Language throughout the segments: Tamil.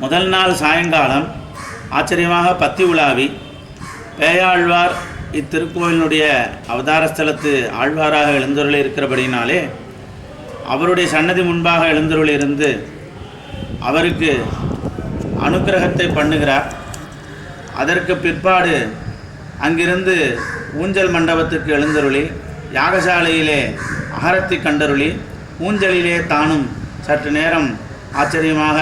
முதல் நாள் சாயங்காலம் ஆச்சரியமாக பத்தி உலாவி பேயாழ்வார் இத்திருக்கோயிலுடைய அவதாரஸ்தலத்து ஆழ்வாராக எழுந்தருளி இருக்கிறபடினாலே அவருடைய சன்னதி முன்பாக எழுந்தருளி இருந்து அவருக்கு அனுக்கிரகத்தை பண்ணுகிறார். அதற்கு பிற்பாடு அங்கிருந்து ஊஞ்சல் மண்டபத்துக்கு எழுந்தருளி யாகசாலையிலே அகரத்தி கண்டருளி ஊஞ்சலிலே தானும் சற்று நேரம் ஆச்சரியமாக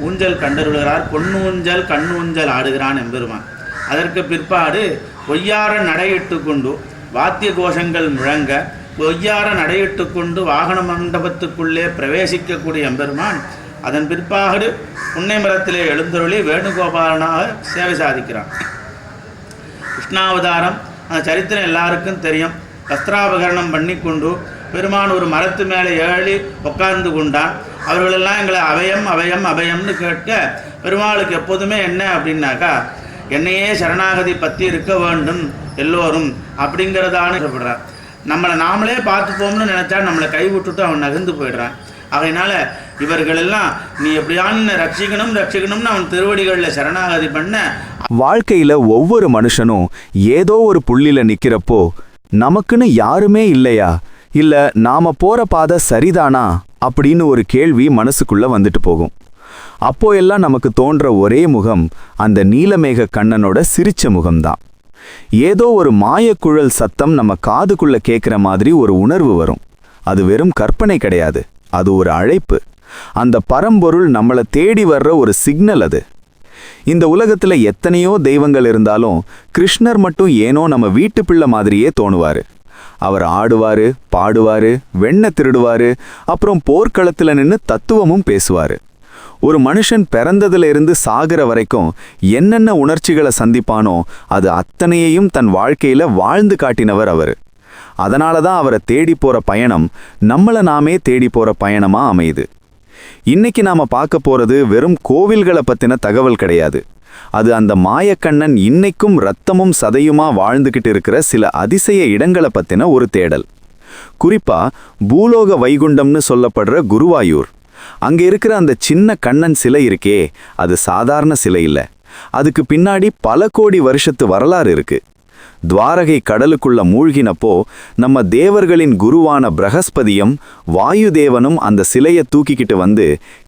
ஊஞ்சல் கண்டருளுகிறார். பொன்னூஞ்சல் கண்ணூஞ்சல் ஆடுகிறான் எம்பெருமான். அதற்கு பிற்பாடு ஒய்யார நடையிட்டு கொண்டு வாத்திய கோஷங்கள் முழங்க ஒய்யார நடையிட்டு கொண்டு வாகன மண்டபத்துக்குள்ளே பிரவேசிக்கக்கூடிய எம்பெருமான் அதன் பிற்பாடு புன்னை மரத்திலே எழுந்தருளி வேணுகோபாலனாக சேவை சாதிக்கிறான். கிருஷ்ணாவதாரம் அந்த சரித்திரம் எல்லாருக்கும் தெரியும். வஸ்திராபகரணம் பண்ணி கொண்டு பெருமான் ஒரு மரத்து மேலே ஏறி உட்கார்ந்து கொண்டான். அவர்களெல்லாம் எங்களை அபயம் அபயம் அபயம்னு கேட்க பெருமாளுக்கு எப்போதுமே என்ன அப்படின்னாக்கா என்னையே சரணாகதி பற்றி இருக்க வேண்டும் எல்லோரும் அப்படிங்கிறதான சொல்கிறார். நம்மளை நாமளே பார்த்துப்போம்னு நினச்சா நம்மளை கைவிட்டுட்டு அவன் நகர்ந்து போயிடுறான். அதனால் இவர்களெல்லாம் நீ எப்படியான்னு ரட்சிக்கணும்னு அவன் திருவடிகளில் சரணாகதி பண்ண. வாழ்க்கையில் ஒவ்வொரு மனுஷனும் ஏதோ ஒரு புள்ளியில் நிற்கிறப்போ நமக்குன்னு யாருமே இல்லையா, இல்ல நாம போற பாதை சரிதானா அப்படின்னு ஒரு கேள்வி மனசுக்குள்ள வந்துட்டு போகும். அப்போ எல்லாம் நமக்கு தோன்ற ஒரே முகம் அந்த நீலமேக கண்ணனோட சிரிச்ச முகம்தான். ஏதோ ஒரு மாயக்குழல் சத்தம் நம்ம காதுக்குள்ள கேட்குற மாதிரி ஒரு உணர்வு வரும். அது வெறும் கற்பனை கிடையாது, அது ஒரு அழைப்பு. அந்த பரம்பொருள் நம்மளை தேடி வர்ற ஒரு சிக்னல் அது. இந்த உலகத்துல எத்தனையோ தெய்வங்கள் இருந்தாலும் கிருஷ்ணர் மட்டும் ஏனோ நம்ம வீட்டு பிள்ளை மாதிரியே தோணுவாரு. அவர் ஆடுவாரு, பாடுவாரு, வெண்ணை திருடுவாரு, அப்புறம் போர்க்களத்துல நின்று தத்துவமும் பேசுவாரு. ஒரு மனுஷன் பிறந்ததுல இருந்து சாகிற வரைக்கும் என்னென்ன உணர்ச்சிகளை சந்திப்பானோ அது அத்தனையையும் தன் வாழ்க்கையில வாழ்ந்து காட்டினவர் அவரு. அதனாலதான் அவரை தேடி போற பயணம் நம்மளை நாமே தேடி போற பயணமா அமையுது. இன்னைக்கு நாம பார்க்க போறது வெறும் கோவில்களை பத்தின தகவல் கிடையாது. அது அந்த மாயக்கண்ணன் இன்னைக்கும் ரத்தமும் சதையுமா வாழ்ந்துகிட்டு இருக்கிற சில அதிசய இடங்களை பத்தின ஒரு தேடல். குறிப்பா பூலோக வைகுண்டம்னு சொல்லப்படுற குருவாயூர். அங்க இருக்கிற அந்த சின்ன கண்ணன் சிலை இருக்கே, அது சாதாரண சிலை இல்ல. அதுக்கு பின்னாடி பல கோடி வருஷத்து வரலாறு இருக்கு. துவாரகை கடலுக்குள்ள மூழ்கினப்போ நம்ம தேவர்களின் குருவான பிரகஸ்பதியும் வாயுதேவனும் அந்த சிலையை தூக்கிக்கிட்டு வந்து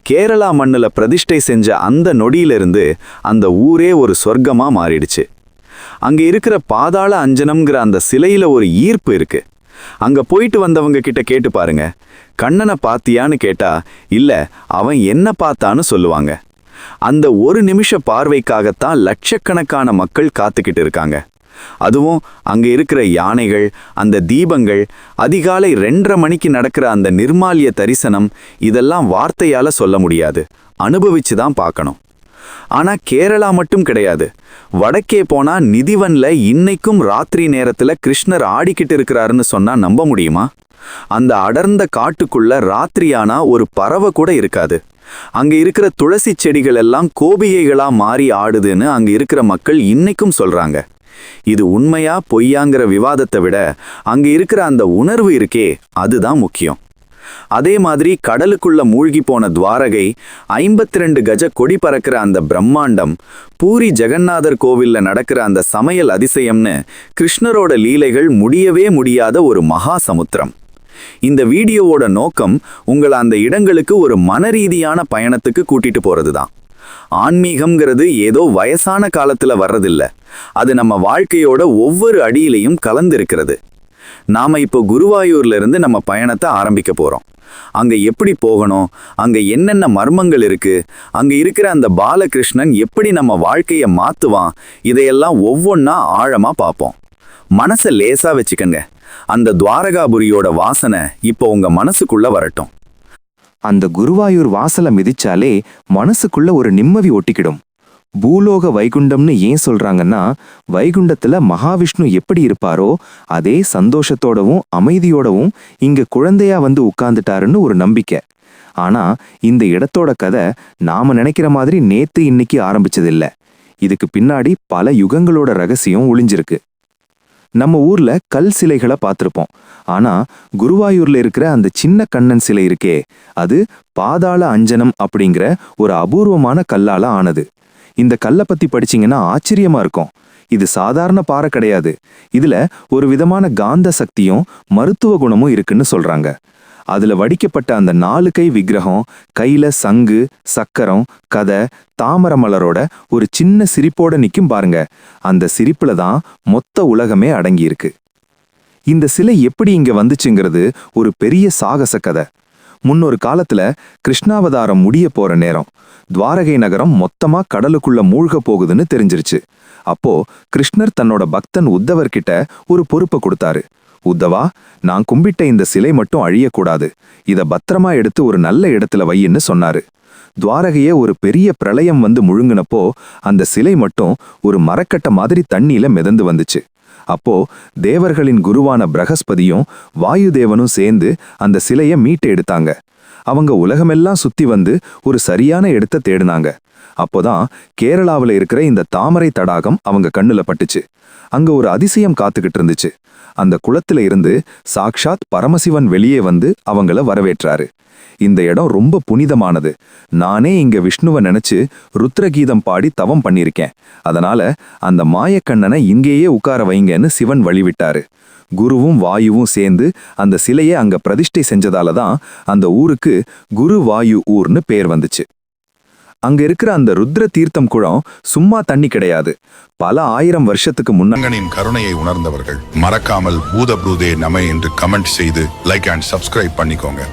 கேரளா மண்ணுல பிரதிஷ்டை செஞ்ச அந்த நொடியிலிருந்து அந்த ஊரே ஒரு சொர்க்கமா மாறிடுச்சு. அங்க இருக்கிற பாதாள அஞ்சனம்ங்கிற அந்த சிலையில ஒரு ஈர்ப்பு இருக்கு. அங்க போயிட்டு வந்தவங்க கிட்ட கேட்டு பாருங்க, கண்ணனை பாத்தியான்னு கேட்டா இல்ல அவன் என்ன பார்த்தான்னு சொல்லுவாங்க. அந்த ஒரு நிமிஷ பார்வைக்காகத்தான் லட்சக்கணக்கான மக்கள் காத்துக்கிட்டு இருக்காங்க. அதுவும் அங்க இருக்கிற யானைகள், அந்த தீபங்கள், அதிகாலை 2:30 மணிக்கு நடக்கிற அந்த நிர்மால்ய தரிசனம், இதெல்லாம் வார்த்தையால சொல்ல முடியாது, அனுபவிச்சுதான் பார்க்கணும். ஆனா கேரளா மட்டும் கிடையாது. வடக்கே போனா நிதிவன்ல இன்னைக்கும் ராத்திரி நேரத்துல கிருஷ்ணர் ஆடிக்கிட்டு இருக்கிறாருன்னு சொன்னா நம்ப முடியுமா? அந்த அடர்ந்த காட்டுக்குள்ள ராத்திரியானா ஒரு பறவை கூட இருக்காது. அங்க இருக்கிற துளசி செடிகள் எல்லாம் கோபிகைகளா மாறி ஆடுதுன்னு அங்க இருக்கிற மக்கள் இன்னைக்கும் சொல்றாங்க. இது உண்மையா பொய்யாங்கிற விவாதத்தை விட அங்க இருக்கிற அந்த உணர்வு இருக்கே, அதுதான் முக்கியம். அதே மாதிரி கடலுக்குள்ள மூழ்கி போன துவாரகை, 52 கஜ கொடி பறக்கிற அந்த பிரம்மாண்டம், பூரி ஜெகநாதர் கோவில்ல நடக்கிற அந்த சமையல் அதிசயம்னு கிருஷ்ணரோட லீலைகள் முடியவே முடியாத ஒரு மகா சமுத்திரம். இந்த வீடியோவோட நோக்கம் உங்களை அந்த இடங்களுக்கு ஒரு மனரீதியான பயணத்துக்கு கூட்டிட்டு போறதுதான். ஆன்மீகம்ங்கிறது ஏதோ வயசான காலத்துல வர்றதில்ல, அது நம்ம வாழ்க்கையோட ஒவ்வொரு அடியிலையும் கலந்திருக்கிறது. நாம இப்போ குருவாயூர்ல இருந்து நம்ம பயணத்தை ஆரம்பிக்க போறோம். அங்க எப்படி போகணும், அங்க என்னென்ன மர்மங்கள் இருக்கு, அங்க இருக்கிற அந்த பாலகிருஷ்ணன் எப்படி நம்ம வாழ்க்கைய மாத்துவான், இதையெல்லாம் ஒவ்வொன்னா ஆழமா பார்ப்போம். மனசை லேசா வச்சுக்கங்க. அந்த துவாரகாபுரியோட வாசனை இப்போ உங்க மனசுக்குள்ள வரட்டும். அந்த குருவாயூர் வாசலை மிதிச்சாலே மனசுக்குள்ள ஒரு நிம்மதி ஒட்டிக்கிடும். பூலோக வைகுண்டம்னு ஏன் சொல்றாங்கன்னா, வைகுண்டத்துல மகாவிஷ்ணு எப்படி இருப்பாரோ அதே சந்தோஷத்தோடவும் அமைதியோடவும் இங்க குழந்தையா வந்து உட்கார்ந்துட்டாருன்னு ஒரு நம்பிக்கை. ஆனா இந்த இடத்தோட கதை நாம நினைக்கிற மாதிரி நேத்து இன்னைக்கு ஆரம்பிச்சதில்ல. இதுக்கு பின்னாடி பல யுகங்களோட ரகசியம் ஒளிஞ்சிருக்கு. நம்ம ஊர்ல கல் சிலைகளை பார்த்திருப்போம். ஆனா குருவாயூர்ல இருக்கிற அந்த சின்ன கண்ணன் சிலை இருக்கே, அது பாதாள அஞ்சனம் அப்படிங்கிற ஒரு அபூர்வமான கல்லால ஆனது. இந்த கல்லை பத்தி படிச்சீங்கன்னா ஆச்சரியமா இருக்கும். இது சாதாரண பாறை கிடையாது. இதுல ஒரு விதமான காந்த சக்தியும் மருத்துவ குணமும் இருக்குன்னு சொல்றாங்க. அதுல வடிக்கப்பட்ட அந்த 4 கை விக்கிரகம் கையில சங்கு, சக்கரம், கதை, தாமரை மலரோட ஒரு சின்ன சிரிப்போட நிக்கும் பாருங்க. அந்த சிரிப்புல தான் மொத்த உலகமே அடங்கி இருக்கு. இந்த சிலை எப்படி இங்க வந்துச்சுங்கிறது ஒரு பெரிய சாகச கதை. முன்னொரு காலத்துல கிருஷ்ணாவதாரம் முடிய போற நேரம். துவாரகை நகரம் மொத்தமா கடலுக்குள்ள மூழ்க போகுதுன்னு தெரிஞ்சிருச்சு. அப்போ கிருஷ்ணர் தன்னோட பக்தன் உத்தவர்கிட்ட ஒரு பொறுப்பை கொடுத்தாரு. உத்தவா, நான் கும்பிட்ட இந்த சிலை மட்டும் அழியக்கூடாது. இத பத்திரமா எடுத்து ஒரு நல்ல இடத்துல வையின்னு சொன்னாரு. துவாரகையே ஒரு பெரிய பிரளயம் வந்து முழுங்கினப்போ அந்த சிலை மட்டும் ஒரு மரக்கட்டை மாதிரி தண்ணியில மிதந்து வந்துச்சு. அப்போ தேவர்களின் குருவான பிரகஸ்பதியும் வாயுதேவனும் சேர்ந்து அந்த சிலைய மீட்டு எடுத்தாங்க. அவங்க உலகமெல்லாம் சுத்தி வந்து ஒரு சரியான இடத்தை தேடினாங்க. அப்போதான் கேரளாவில் இருக்கிற இந்த தாமரை தடாகம் அவங்க கண்ணுல பட்டுச்சு. அங்க ஒரு அதிசயம் காத்துக்கிட்டு இருந்துச்சு. அந்த குளத்துல இருந்து சாக்ஷாத் பரமசிவன் வெளியே வந்து அவங்கள வரவேற்றாரு. இந்த இடம் ரொம்ப புனிதமானது. நானே இங்க விஷ்ணுவை நினைச்சு ருத்ரகீதம் பாடி தவம் பண்ணிருக்கேன். அதனால அந்த மாயக்கண்ணனை இங்கேயே உட்கார வைங்கன்னு சிவன் வழிவிட்டாரு. குருவும் வாயுவும் சேர்ந்து அந்த சிலையை அங்க பிரதிஷ்டை செஞ்சதால தான் அந்த ஊருக்கு குருவாயு ஊர்னு பேர் வந்துச்சு. அங்க இருக்கிற அந்த ருத்ர தீர்த்தம் குளம் சும்மா தண்ணி கிடையாது. பல 1000 வருஷத்துக்கு முன்னங்கனின் கருணையை உணர்ந்தவர்கள் மறக்காமல் பூத ப்ரூதே நம என்று கமெண்ட் செய்து லைக் அண்ட் சப்ஸ்கிரைப் பண்ணிக்கோங்க.